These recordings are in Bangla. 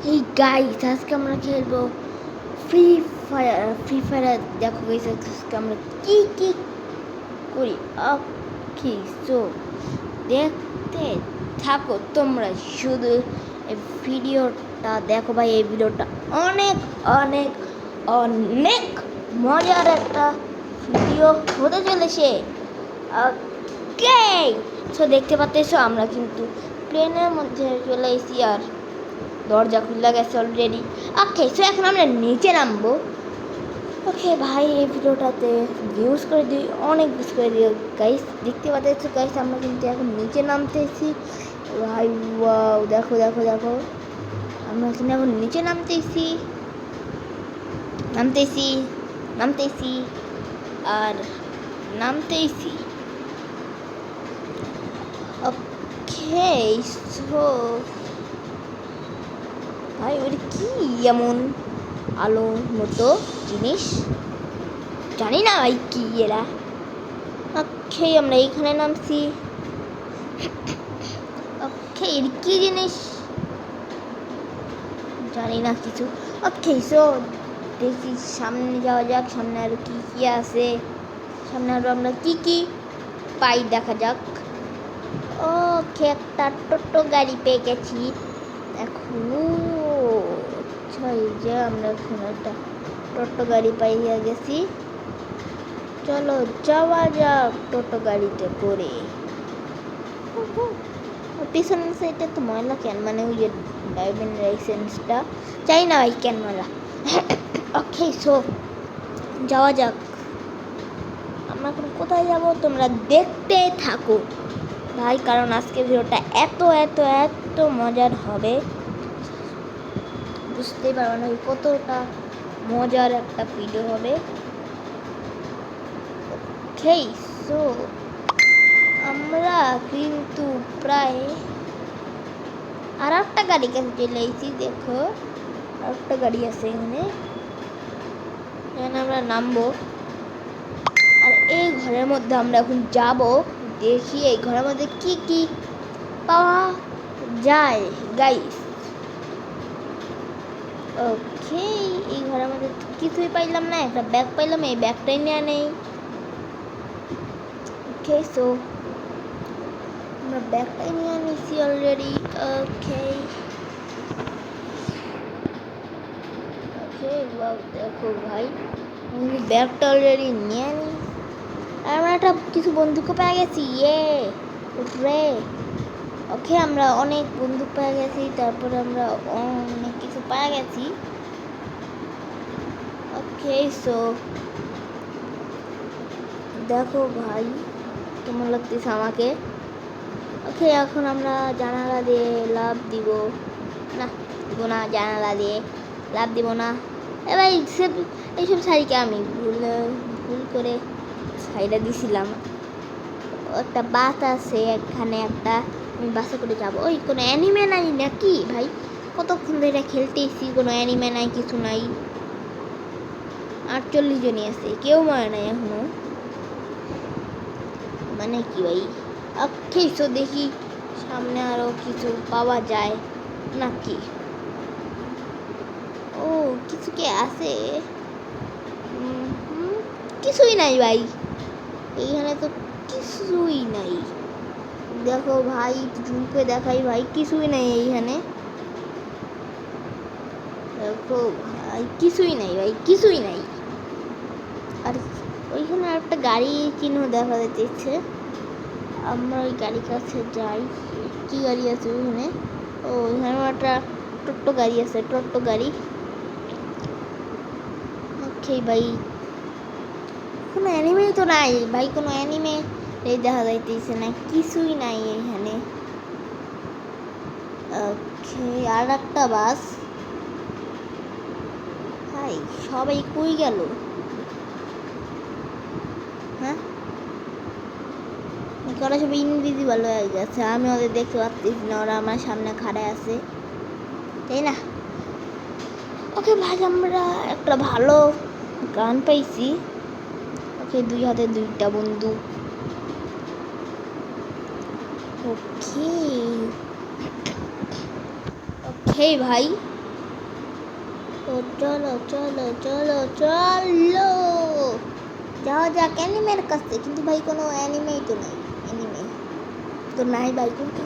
এই গাইস আজকে আমরা খেলবো ফ্রি ফায়ার দেখো গাইস আজকে আমরা কি কি করি। ওকে সো দেখতে থাকো তোমরা, শুধু এই ভিডিওটা দেখো ভাই। এই ভিডিওটা অনেক অনেক অনেক মজার একটা ভিডিও হতে চলেছে। ওকে সো দেখতে পাচ্ছ আমরা কিন্তু প্লেনের মধ্যে চলে এসেছি আর দরজা খুলে গেছে অলরেডি। ওকে সো এখন আমরা নিচে নামবো। ওকে ভাই এই ভিডিওটাতে ভিউজ করে দিই, অনেক ভিউজ করে দিই গাইস। দেখতে পাচ্ছ গাইস আমরা কিন্তু এখন নিচে নামতেছি ভাই। ওয়াও দেখো দেখো দেখো আমরা এখানে এখন নিচে নামতেছি নামতেছি নামতেছি আর নামতেছি। ওকে সো ভাই ওর কি এমন আলো মতো জিনিস জানি না ভাই কি এরা। ওকে আমরা এইখানে নামছি। ওকে এর কি জিনিস জানি না কিছু। ওকে সো দেখি সামনে যাওয়া যাক, সামনে আরো কি কি আছে, সামনে আরো আমরা কি কি পাই দেখা যাক। ওকে একটা টোটো গাড়ি পেয়ে গেছি এখন। আচ্ছা এই যে আমরা এখন একটা টোটো গাড়ি পাইয়া গেছি। চলো যাওয়া যাক টোটো গাড়িতে করে। পিছনের সাইডে তো ময়লা কেন, মানে ওই যে ড্রাইভিং লাইসেন্সটা চাই না ভাই কেন ময়লা। ওকে সো যাওয়া যাক। আমরা এখন কোথায় যাব তোমরা দেখতে থাকো ভাই, কারণ আজকে ভিডিওটা এত এত এত মজার হবে বুঝতেই পারবো না কতটা মজার একটা ভিডিও হবে। ওকে সো আমরা কিন্তু প্রায় আর একটা গাড়ি কাছে চলে এসেছি। দেখো আর একটা গাড়ি আছে এখানে, এখানে আমরা নামবো আর এই ঘরের মধ্যে আমরা এখন যাব। দেখি এই ঘরের মধ্যে কি কি পাওয়া যায় গাইস। ওকে এই ঘরের মধ্যে কিছুই পাইলাম না, একটা ব্যাগ পাইলাম, এই ব্যাগটাই নেওয়া নেই। ওকে সো আমরা ব্যাগটাই নিয়ে নিছি অলরেডি। ওকে ওকে দেখো ভাই আমি ব্যাগটা অলরেডি নিয়ে নিই। আমরা একটা কিছু বন্দুকও পেয়ে গেছি, ইয়ে রে। ওকে আমরা অনেক বন্দুক পেয়ে গেছি, তারপরে আমরা অনেক কিছু পেয়ে গেছি। ওকে সো দেখো ভাই কেমন লাগতেছে আমাকে। ওকে এখন আমরা জানালা দিয়ে লাভ দিব না, দিব না, জানালা দিয়ে লাভ দিব না। এবার এইসব শাড়িকে আমি ভুল করে সাইডে দিছিলাম। একটা বাস আছে এখানে, একটা আমি বাসে করে যাব। ওই কোনো অ্যানিমে নাই নাকি ভাই? কতক্ষণ ধরে খেলতেছি, কোনো অ্যানিমে নাই, কিছু নাই। 48 জনই আছে, কেউ মরে নাই এখনো, মানে কি ভাই। ওকে সো দেখি সামনে আরো কিছু পাওয়া যায় নাকি। ও কিছু কি আছে? কিছুই নাই ভাই, এইখানে তো কিছুই নাই। দেখো ভাই জুম করে দেখাই ভাই, কিছুই নাই এইখানে। দেখো ভাই কিছুই নাই ভাই, কিছুই নাই। আর ওইখানে একটা গাড়ি চিহ্ন দেখা যাচ্ছে, আমরা ওই গাড়ির কাছে যাই। কি গাড়ি আছে ওইখানে? ও ওইখানে একটা টোটো গাড়ি আছে, টোটো গাড়ি। ওকে ভাই কোনো অ্যানিমে তো নাই ভাই, কোনো অ্যানিমে এই দেখা যাইতেছে না, কিছুই নাই এখানে। ওকে আর একটা বাস। ভাই সবাই কই গেল? হ্যাঁ ওরা সব ইনভিজিবল হয়ে গেছে, আমি ওদের দেখতে পাচ্ছি না, ওরা আমার সামনে খাড়ায় আছে, তাই না? ওকে ভাই আমরা একটা ভালো গান পাইছি। ওকে দুই হাতে দুইটা বন্দুক। ওকে ওকে ভাই তো চলো চলো চলো চলো যাওয়া যাক অ্যানিমের কাছে। কিন্তু ভাই কোনো অ্যানিমেই তো নাই, অ্যানিমে তো নাই ভাই। কিন্তু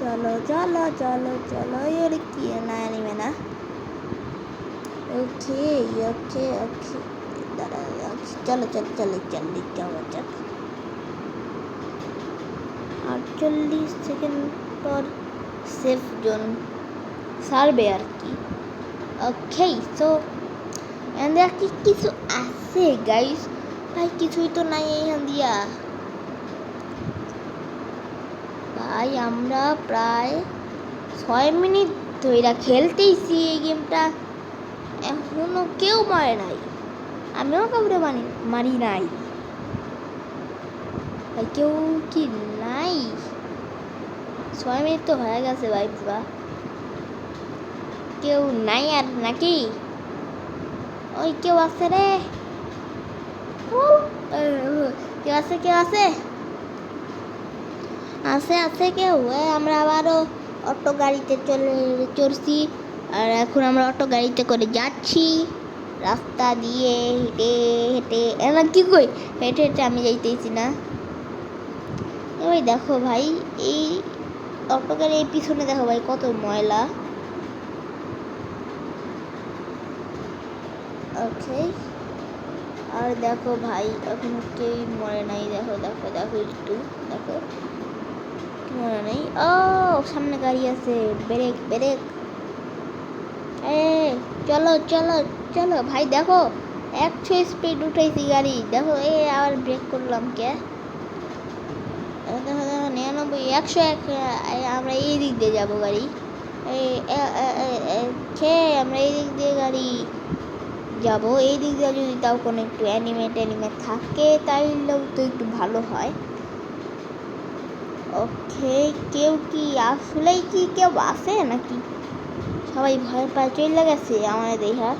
চলো চলো চলো চলো এর কি না অ্যানিমে না। ওকে ওকে ওকে দাঁড়া, চলো চলো চলো জলদি যাওয়া যাক। 48 সেকেন্ড পর সেফ জোন সার্ভে আর কি। ওকে সো এখান কি কিছু আছে গাইস? ভাই কিছুই তো নাই এখান দিয়া ভাই। আমরা প্রায় 6 মিনিট ধরে খেলতেইছি এই গেমটা, এখনো কেউ মারে নাই, আমিও কাউরে মারি নাই ভাই। কেউ কি নাই? 6 মিনিট তো হয়ে গেছে ভাই পুরা, কেউ নাই আর নাকি? ওই কেউ আছে রে, কেউ আছে কেউ আছে আছে আছে কেউ? আমরা আবারও অটো গাড়িতে চড়ছি, আর এখন আমরা অটো গাড়িতে করে যাচ্ছি রাস্তা দিয়ে হেঁটে হেঁটে। এবার কি কই হেঁটে হেঁটে আমি যাইতেছি না। ভাই দেখো ভাই এই অটো গাড়ির পিছনে দেখো ভাই কত ময়লা। ওকে আর দেখো ভাই এখন কেউ মরে নাই, দেখো দেখো দেখো একটু দেখো মরে নাই। ও সামনে গাড়ি আছে, ব্রেক ব্রেক। চলো চলো চলো ভাই দেখো 100 স্পিড উঠাইছি গাড়ি, দেখো আবার ব্রেক করলাম কে? দেখো দেখো 99 101। আমরা এই দিক দিয়ে যাবো গাড়ি, আমরা এই দিক দিয়ে গাড়ি যাবো। এই দিক দিয়ে যদি তাও কোনো একটু অ্যানিমে থাকে তাইলেও তো একটু ভালো হয়। ওকে কেউ কি আসলেই কি কেউ আছে নাকি? সবাই ভয় পায় চলে গেছে আমাদের দেখা,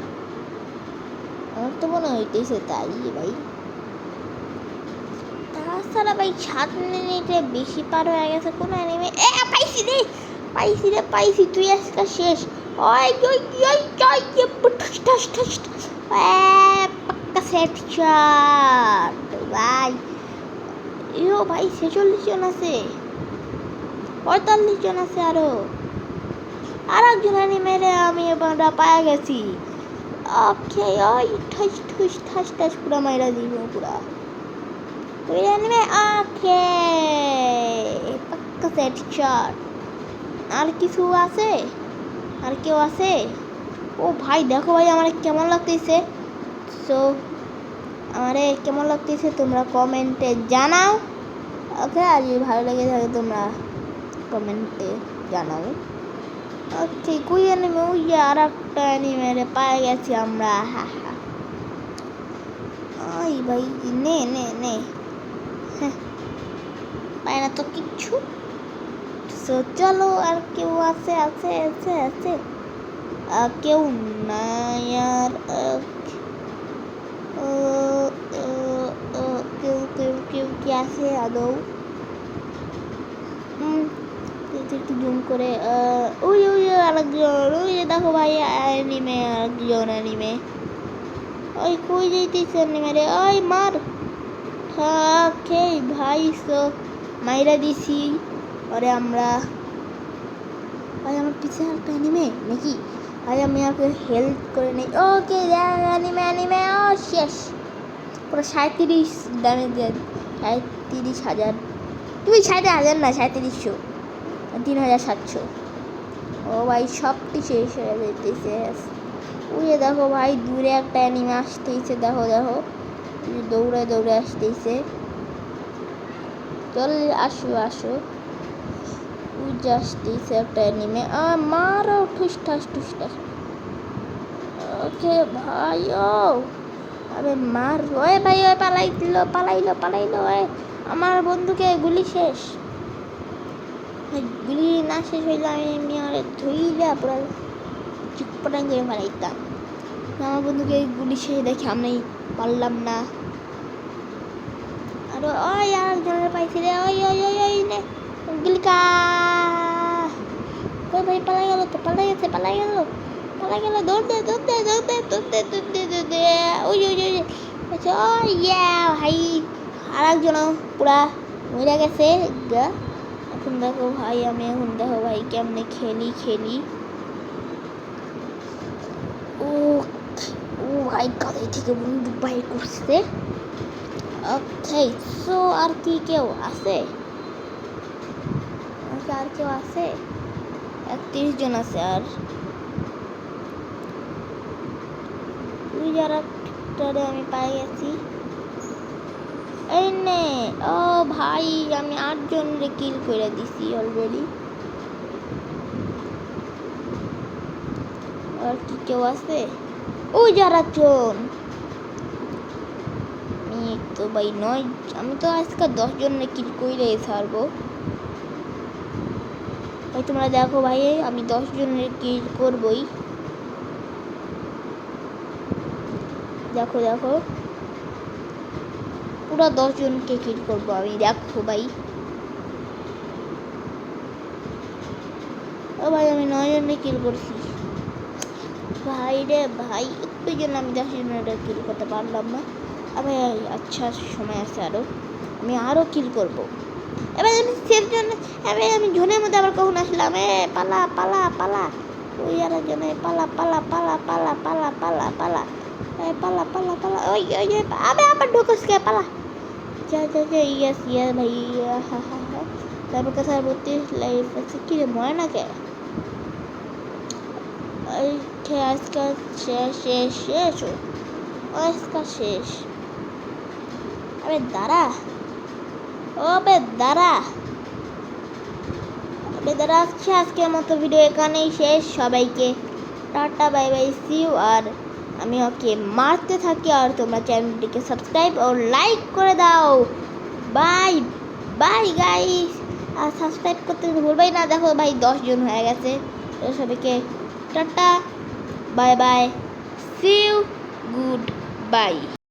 আমার তো মনে হইতেছে তাই ভাই। তাছাড়া ভাই 7 মিনিটে বেশি পার হয়ে গেছে কোন অ্যানিমে। পাইছি রে পাইছি রে পাইছি, তুই আজকে শেষ। ওই ওই ওই ওই ঠস ঠস ঠস পাক্কা সেট শট ভাই। ইও ভাই 46 জন আছে, 45 জন আছে, আর একজন অ্যানিমেরে আমি এবার পায়ে গেছি। ওকে ওই ঠস ঠস ঠাস ঠাস পুরা মাইরা দিব পুরা ওই অ্যানিমে। ওকে পাক্কা সেট শট। আর কিছু আছে? আর কেউ আছে? ও ভাই দেখো ভাই আমার কেমন লাগতেছে। সো আমারে কেমন লাগতেছে তোমরা কমেন্টে জানাও। ওকে আর যদি ভালো লেগে থাকে তোমরা কমেন্টে জানাও। ওকে কই অ্যানিমে? ওই যে আর একটা অ্যানিমে পায়ে গেছি আমরা। হা হা ওই ভাই নে নে নে, হ্যাঁ পায় না তো কিচ্ছু। সো চলো আর কেউ আছে আছে আছে আছে? কেউ নাই আর। কেউ কেউ কেউ কি আছে আদৌ? একটু জুম করে ওই ওই আরেকজন, ওই দেখো ভাই অ্যানিমে, আরেকজন অ্যানিমে। ওই কই যাইতেছে অ্যানিমে রে? ওই মার। ওকে ভাই সো মাইরা দিছি ওরে আমরা। ভাই আমার পিছনে একটা অ্যানিমে নাকি? ভাই আমি ওকে হেল্প করে নেই। ওকে অ্যানিমে অ্যানিমে ও শেষ পুরো 37 ড্যামেজ দিয়ে 37,000। তুমি 37,000 না 3700, 3700। ও ভাই সবটি শেষ হয়ে যেতেছে। ওই দেখো ভাই দূরে একটা অ্যানিমে আসতেছে, দেখো দেখো দৌড়ে দৌড়ে আসতেছে। চল আসো আসো, উঠে আসতেছে একটা অ্যানিমে। মারো ঠুস ঠাস ঠুস ঠাস। ওকে ভাই ও আরে মার। ওই ভাই ওই পালাইলো পালাইলো পালাইলো। আমার বন্ধুকে গুলি শেষ। গুলি না শেষ হইলে আমি আর ধুইলা পুরো চিকপটাং করে ফেলাইতাম। আমার বন্ধুকে গুলি শেষ দেখে আমি পারলাম না। আর ওই আর একজনের পাইছি রে। ওই ওই ওই ওই নে গুলিকা। পালাই গেল দৌড় দে ওই আচ্ছা ইয়া ভাই আর একজন পুরা মরে গেছে এখন দেখো ভাই আমি এখন দেখো ভাই কেমনে খেলি ও ও ভাই কাঁধে থেকে বন্দুক বাইর করছে ওকে সো আর কি কেউ আছে আর কেউ আছে 31 জন আছে আর তুই যারা আমি পাই গেছি এই নে ও ভাই আমি 8 জনরে কিল করে দিছি অলরেডি আর কি কেউ আছে ওই যারা জন আমি তো ভাই 9 আমি তো আজকে 10 জনরে কিল কইরে ছাড়বো ভাই তোমরা দেখো ভাই আমি 10 জনের কিল করবই দেখো পুরো 10 জনকে কিল করবো আমি দেখো ভাই ও ভাই আমি 9 জনকে কিল করছি ভাই রে ভাই একটু জন্য আমি 10 জনের কিল করতে পারলাম না ভাই আচ্ছা সময় আছে আমি আরো কিল করবো এবার আমি সেফ জন্য এবার আমি ঝোনের মধ্যে আবার কখন আসলাম পালা ওই আর জন্য পালা ওই আবার ঢোকস কে পালা যা ইয়াস ভাই হা তারপর কাছে 32 লাইফ আছে কি রে মরে না কে আজকে শেষ আজকে শেষ দাঁড়া আজকের মতো ভিডিও এখানেই শেষ সবাইকে tata bye bye see you আর আমি ওকে মারতে থাকি আর তোমরা চ্যানেলটিকে সাবস্ক্রাইব ও লাইক করে দাও বাই গাইস আর সাবস্ক্রাইব করতে ভুলবেই না দেখো ভাই 10 জন হয়ে গেছে সবাইকে tata bye bye see you good bye